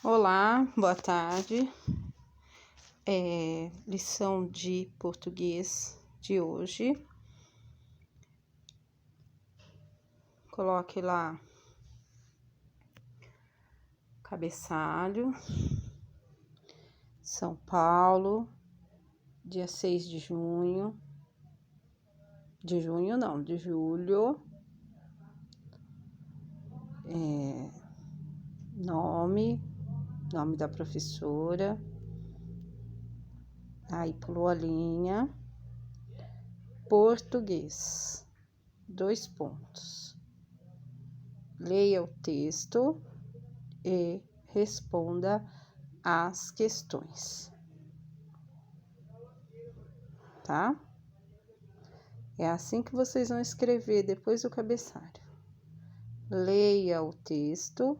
Olá, boa tarde. Lição de português de hoje. Coloque lá cabeçalho. São Paulo, dia 6 de junho. De julho. Nome da professora. Aí pulou a linha. Português. 2 pontos. Leia o texto e responda as questões. Tá? É assim que vocês vão escrever depois do cabeçalho. Leia o texto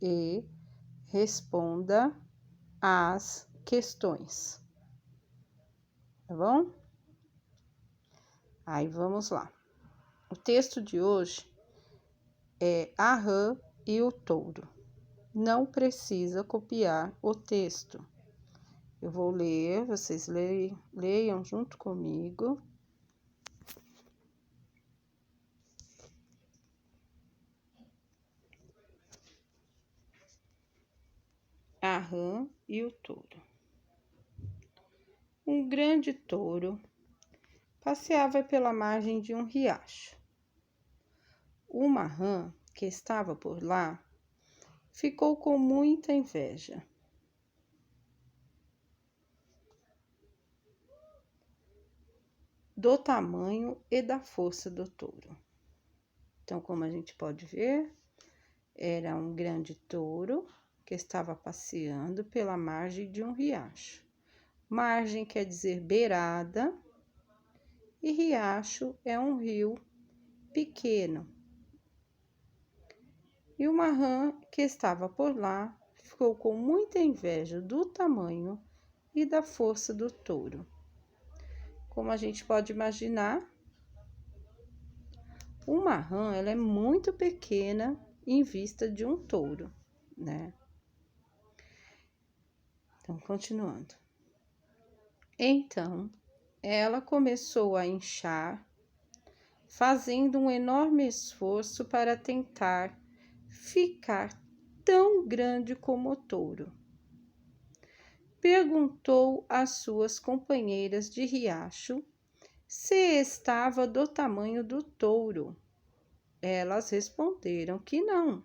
e responda as questões. Tá bom? Aí vamos lá. O texto de hoje é a rã e o touro. Não precisa copiar o texto. Eu vou ler, vocês leiam junto comigo. A rã e o touro. Um grande touro passeava pela margem de um riacho. Uma rã que estava por lá ficou com muita inveja. Do tamanho e da força do touro. Então, como a gente pode ver, era um grande touro que estava passeando pela margem de um riacho. Margem quer dizer beirada e riacho é um rio pequeno. E uma rã que estava por lá ficou com muita inveja do tamanho e da força do touro. Como a gente pode imaginar, uma rã ela é muito pequena em vista de um touro, né? Então, continuando. Então, ela começou a inchar, fazendo um enorme esforço para tentar ficar tão grande como o touro. Perguntou às suas companheiras de riacho se estava do tamanho do touro. Elas responderam que não.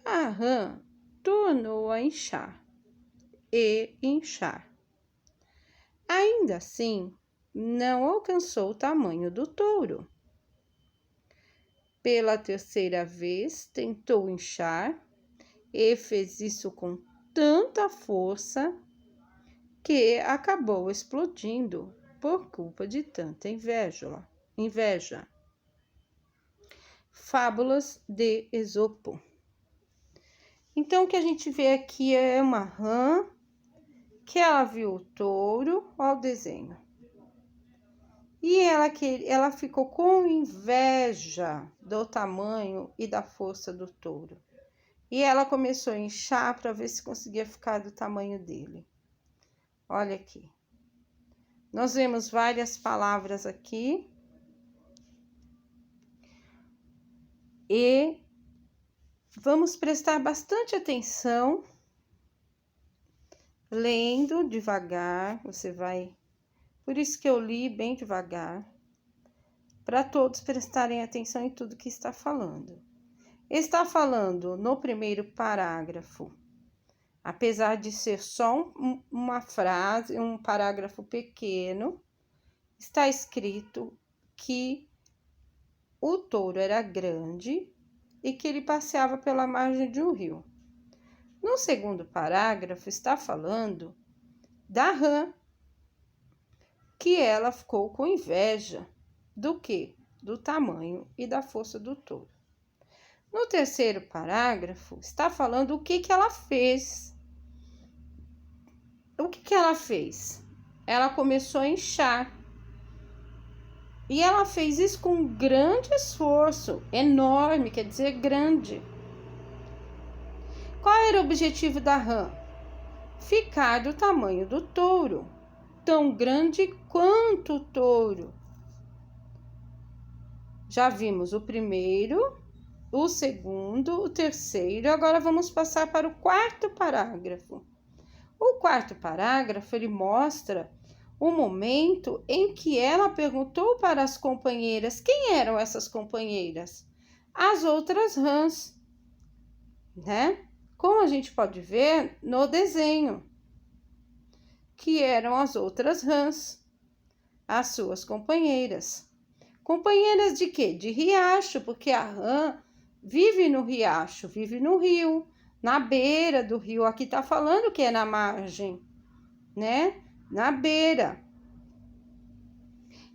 A rã tornou a inchar e inchar. Ainda assim, não alcançou o tamanho do touro. Pela terceira vez, tentou inchar e fez isso com tanta força que acabou explodindo por culpa de tanta inveja. Fábulas de Esopo. Então, o que a gente vê aqui é uma rã que ela viu o touro, olha o desenho. E ela ficou com inveja do tamanho e da força do touro. E ela começou a inchar para ver se conseguia ficar do tamanho dele. Olha aqui. Nós vemos várias palavras aqui. E vamos prestar bastante atenção. Lendo devagar, você vai... Por isso que eu li bem devagar, para todos prestarem atenção em tudo que está falando. Está falando no primeiro parágrafo, apesar de ser só uma frase, um parágrafo pequeno, está escrito que o touro era grande e que ele passeava pela margem de um rio. No segundo parágrafo, está falando da rã, que ela ficou com inveja do quê? Do tamanho e da força do touro. No terceiro parágrafo, está falando o que ela fez. O que ela fez? Ela começou a inchar. E ela fez isso com um grande esforço, enorme, quer dizer grande. Qual era o objetivo da rã? Ficar do tamanho do touro, tão grande quanto o touro. Já vimos o primeiro, o segundo, o terceiro. Agora vamos passar para o quarto parágrafo. O quarto parágrafo, ele mostra o momento em que ela perguntou para as companheiras quem eram essas companheiras. As outras rãs, né? Como a gente pode ver no desenho, que eram as outras rãs, as suas companheiras. Companheiras de quê? De riacho, porque a rã vive no riacho, vive no rio, na beira do rio. Aqui tá falando que é na margem, né? Na beira.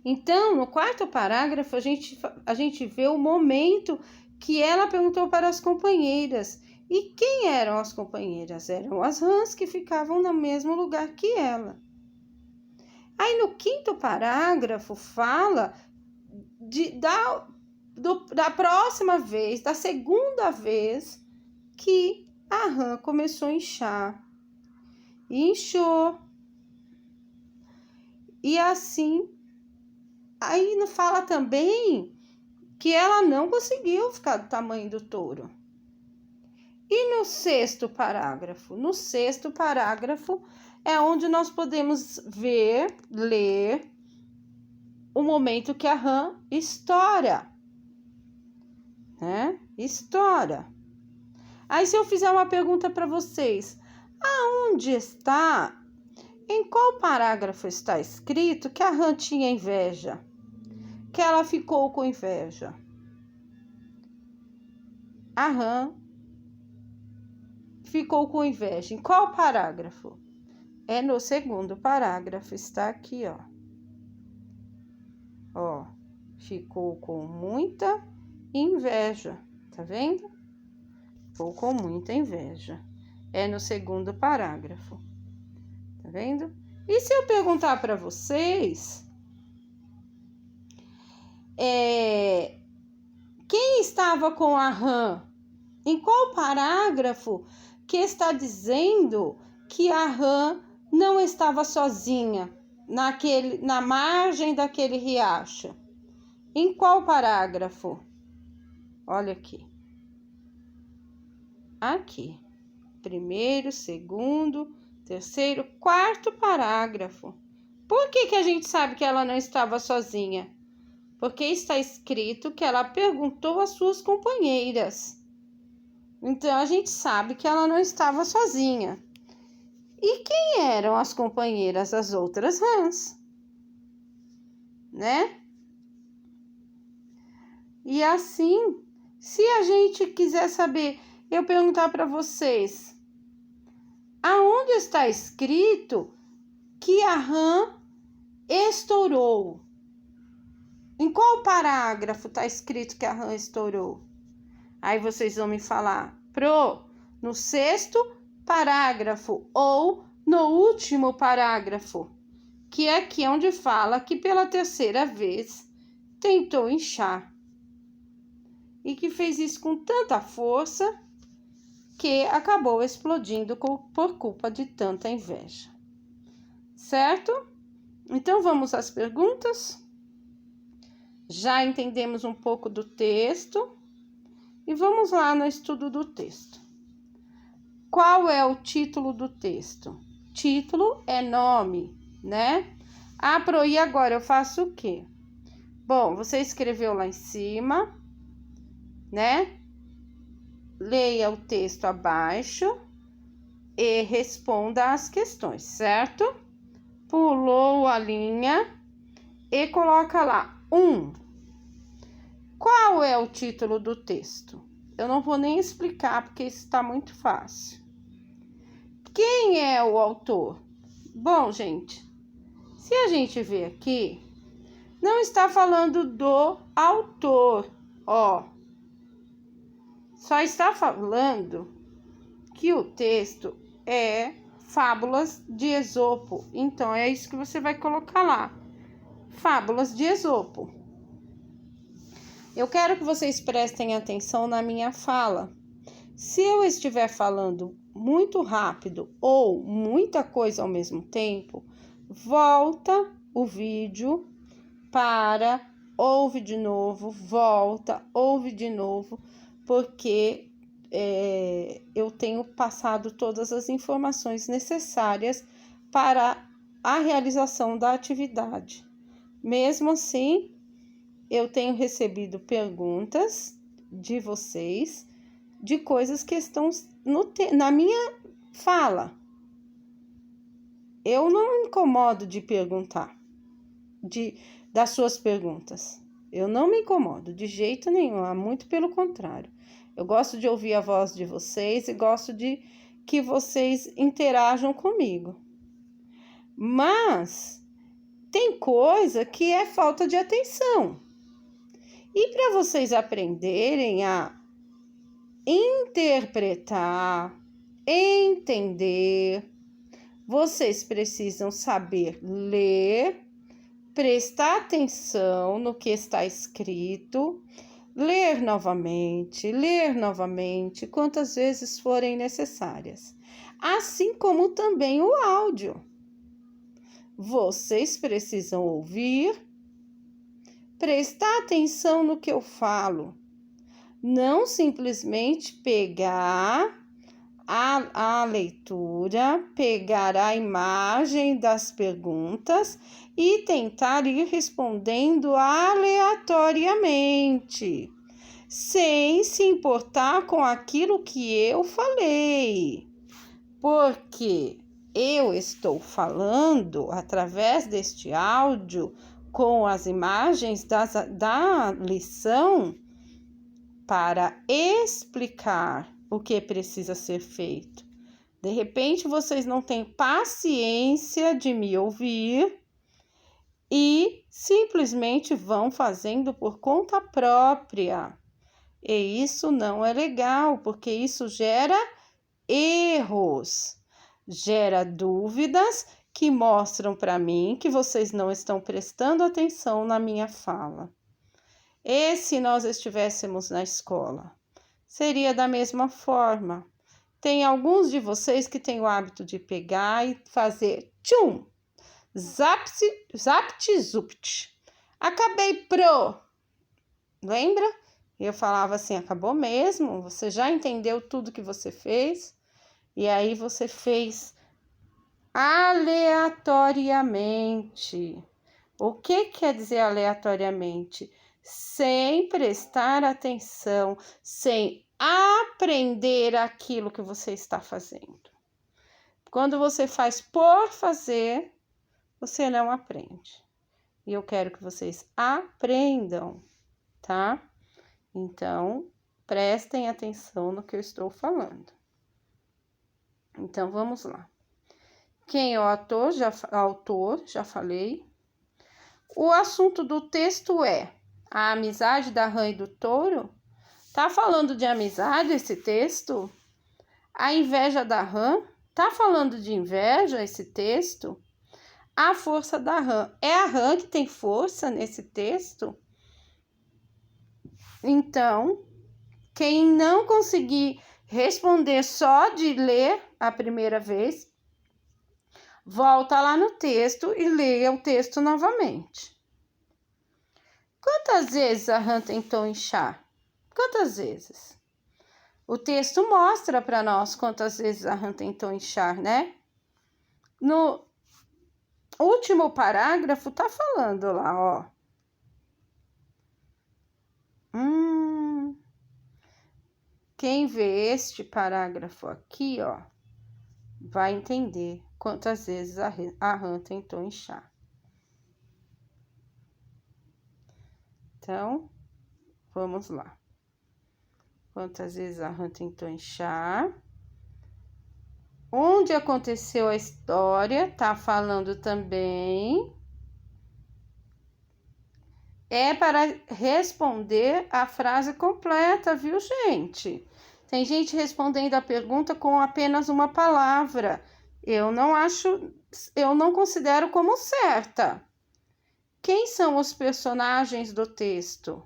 Então, no quarto parágrafo, a gente vê o momento que ela perguntou para as companheiras. E quem eram as companheiras? Eram as rãs que ficavam no mesmo lugar que ela. Aí, no quinto parágrafo, fala da próxima vez, da segunda vez que a rã começou a inchar. E inchou. E assim, aí fala também que ela não conseguiu ficar do tamanho do touro. E no sexto parágrafo? No sexto parágrafo é onde nós podemos ler o momento que a rã estoura, né? Estoura. Aí, se eu fizer uma pergunta para vocês, aonde está, em qual parágrafo está escrito que a rã tinha inveja? Que ela ficou com inveja? A rã ficou com inveja. Em qual parágrafo? É no segundo parágrafo, está aqui, ó. Ó, ficou com muita inveja, tá vendo? Ficou com muita inveja. É no segundo parágrafo, tá vendo? E se eu perguntar para vocês, quem estava com a rã? Em qual parágrafo que está dizendo que a rã não estava sozinha na margem daquele riacho? Em qual parágrafo? Olha aqui. Aqui. Primeiro, segundo, terceiro, quarto parágrafo. Por que a gente sabe que ela não estava sozinha? Porque está escrito que ela perguntou às suas companheiras. Então, a gente sabe que ela não estava sozinha. E quem eram as companheiras das outras rãs? Né? E assim, se a gente quiser saber, eu perguntar para vocês, aonde está escrito que a rã estourou? Em qual parágrafo está escrito que a rã estourou? Aí vocês vão me falar, no sexto parágrafo ou no último parágrafo, que é aqui onde fala que pela terceira vez tentou inchar e que fez isso com tanta força que acabou explodindo por culpa de tanta inveja. Certo? Então vamos às perguntas? Já entendemos um pouco do texto. E vamos lá no estudo do texto. Qual é o título do texto? Título é nome, né? E agora eu faço o quê? Bom, você escreveu lá em cima, né? Leia o texto abaixo e responda as questões, certo? Pulou a linha e coloca lá 1. Qual é o título do texto? Eu não vou nem explicar, porque isso está muito fácil. Quem é o autor? Bom, gente, se a gente ver aqui, não está falando do autor, ó. Só está falando que o texto é Fábulas de Esopo. Então, é isso que você vai colocar lá. Fábulas de Esopo. Eu quero que vocês prestem atenção na minha fala. Se eu estiver falando muito rápido ou muita coisa ao mesmo tempo, volta o vídeo, ouve de novo, volta, ouve de novo, porque eu tenho passado todas as informações necessárias para a realização da atividade. Mesmo assim, eu tenho recebido perguntas de vocês de coisas que estão na minha fala. Eu não me incomodo de perguntar, das suas perguntas. Eu não me incomodo de jeito nenhum, muito pelo contrário. Eu gosto de ouvir a voz de vocês e gosto de que vocês interajam comigo. Mas tem coisa que é falta de atenção. E para vocês aprenderem a interpretar, entender, vocês precisam saber ler, prestar atenção no que está escrito, ler novamente, quantas vezes forem necessárias. Assim como também o áudio. Vocês precisam ouvir, prestar atenção no que eu falo. Não simplesmente pegar a leitura, pegar a imagem das perguntas e tentar ir respondendo aleatoriamente, sem se importar com aquilo que eu falei. Porque eu estou falando através deste áudio com as imagens da lição para explicar o que precisa ser feito. De repente, vocês não têm paciência de me ouvir e simplesmente vão fazendo por conta própria. E isso não é legal, porque isso gera erros, gera dúvidas que mostram para mim que vocês não estão prestando atenção na minha fala. E se nós estivéssemos na escola? Seria da mesma forma. Tem alguns de vocês que têm o hábito de pegar e fazer tchum, zapt, zupt. Acabei pro. Lembra? Eu falava assim, acabou mesmo? Você já entendeu tudo que você fez? E aí você fez aleatoriamente. O que quer dizer aleatoriamente? Sem prestar atenção, sem aprender aquilo que você está fazendo. Quando você faz por fazer, você não aprende. E eu quero que vocês aprendam, tá? Então, prestem atenção no que eu estou falando. Então, vamos lá. Quem é o autor? Já falei. O assunto do texto é a amizade da rã e do touro. Tá falando de amizade esse texto? A inveja da rã? Tá falando de inveja esse texto? A força da rã. É a rã que tem força nesse texto? Então, quem não conseguir responder só de ler a primeira vez, volta lá no texto e leia o texto novamente. Quantas vezes a rã tentou inchar? Quantas vezes? O texto mostra para nós quantas vezes a rã tentou inchar, né? No último parágrafo tá falando lá, ó. Quem vê este parágrafo aqui, ó, vai entender quantas vezes a rã tentou inchar. Então, vamos lá. Quantas vezes a rã tentou inchar? Onde aconteceu a história, tá falando também. É para responder a frase completa, viu, gente? Tem gente respondendo a pergunta com apenas uma palavra. Eu não considero como certa. Quem são os personagens do texto?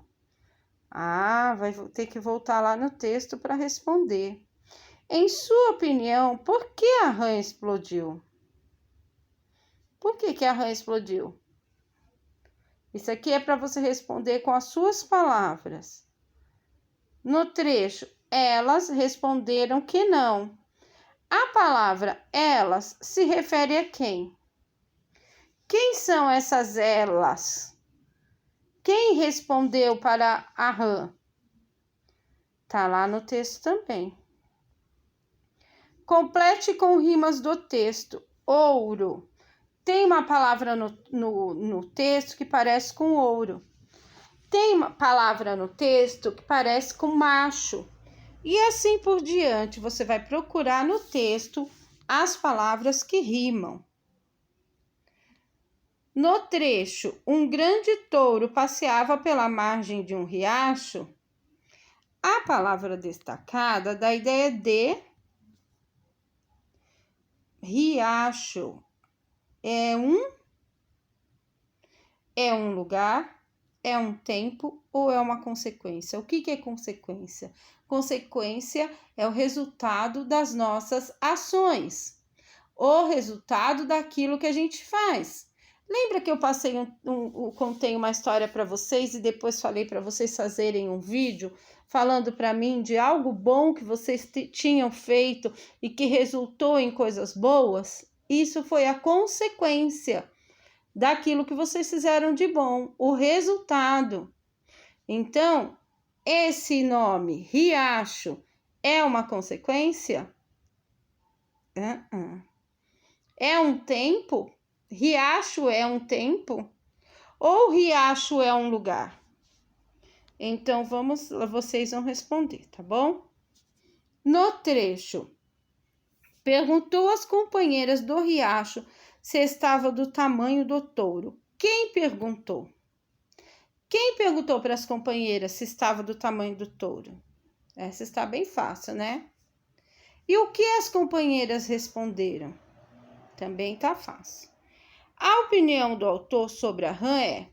Ah, vai ter que voltar lá no texto para responder. Em sua opinião, por que a rã explodiu? Por que a rã explodiu? Isso aqui é para você responder com as suas palavras. No trecho, elas responderam que não. A palavra elas se refere a quem? Quem são essas elas? Quem respondeu para a rã? Tá lá no texto também. Complete com rimas do texto. Ouro. Tem uma palavra no texto que parece com ouro. Tem uma palavra no texto que parece com macho. E assim por diante, você vai procurar no texto as palavras que rimam. No trecho, um grande touro passeava pela margem de um riacho. A palavra destacada dá a ideia de riacho. É um lugar, é um tempo ou é uma consequência? O que é consequência? Consequência é o resultado das nossas ações, o resultado daquilo que a gente faz. Lembra que eu contei uma história para vocês e depois falei para vocês fazerem um vídeo falando para mim de algo bom que vocês tinham feito e que resultou em coisas boas? Isso foi a consequência daquilo que vocês fizeram de bom, o resultado. Então, esse nome, riacho, é uma consequência? É um tempo? Riacho é um tempo? Ou riacho é um lugar? Então, vocês vão responder, tá bom? No trecho, perguntou às companheiras do riacho se estava do tamanho do touro. Quem perguntou? Quem perguntou para as companheiras se estava do tamanho do touro? Essa está bem fácil, né? E o que as companheiras responderam? Também está fácil. A opinião do autor sobre a rã é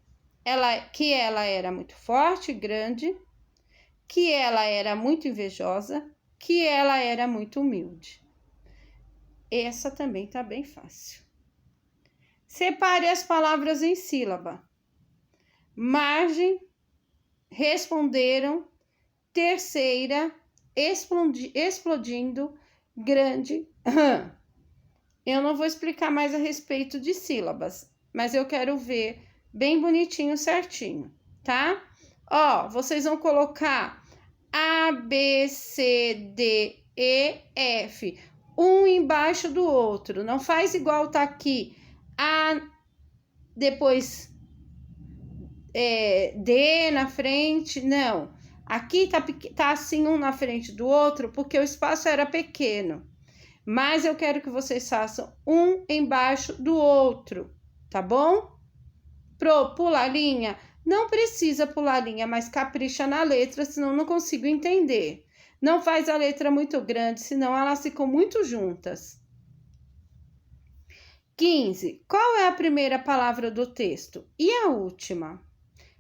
que ela era muito forte e grande, que ela era muito invejosa, que ela era muito humilde. Essa também está bem fácil. Separe as palavras em sílaba. Margem, responderam, terceira, explodindo, grande, rã. Eu não vou explicar mais a respeito de sílabas, mas eu quero ver bem bonitinho, certinho, tá? Ó, vocês vão colocar A, B, C, D, E, F, um embaixo do outro. Não faz igual tá aqui, A, depois D na frente, não. Aqui tá assim um na frente do outro, porque o espaço era pequeno. Mas eu quero que vocês façam um embaixo do outro, tá bom? Pular linha, não precisa pular linha, mas capricha na letra, senão não consigo entender. Não faz a letra muito grande, senão elas ficam muito juntas. 15. Qual é a primeira palavra do texto? E a última?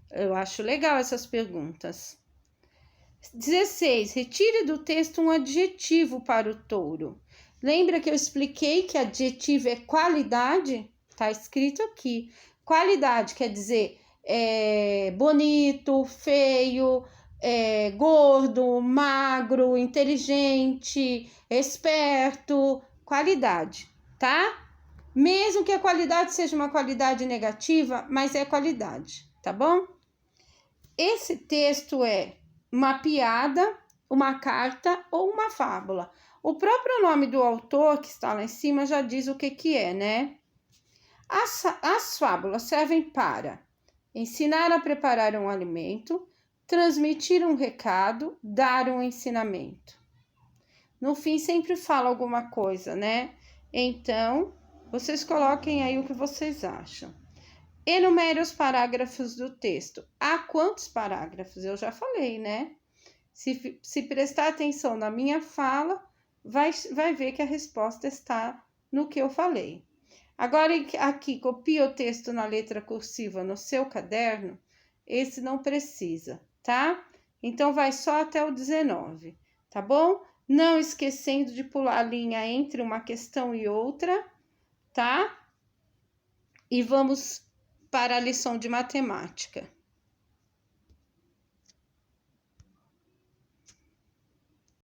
Eu acho legal essas perguntas. 16. Retire do texto um adjetivo para o touro. Lembra que eu expliquei que adjetivo é qualidade? Tá escrito aqui. Qualidade quer dizer bonito, feio, gordo, magro, inteligente, esperto. Qualidade, tá? Mesmo que a qualidade seja uma qualidade negativa, mas é qualidade, tá bom? Esse texto é uma piada, uma carta ou uma fábula. O próprio nome do autor, que está lá em cima, já diz o que é, né? As fábulas servem para ensinar a preparar um alimento, transmitir um recado, dar um ensinamento. No fim, sempre fala alguma coisa, né? Então, vocês coloquem aí o que vocês acham. Enumere os parágrafos do texto. Há quantos parágrafos? Eu já falei, né? Se prestar atenção na minha fala, vai ver que a resposta está no que eu falei. Agora, aqui, copia o texto na letra cursiva no seu caderno. Esse não precisa, tá? Então, vai só até o 19, tá bom? Não esquecendo de pular a linha entre uma questão e outra, tá? E vamos para a lição de matemática.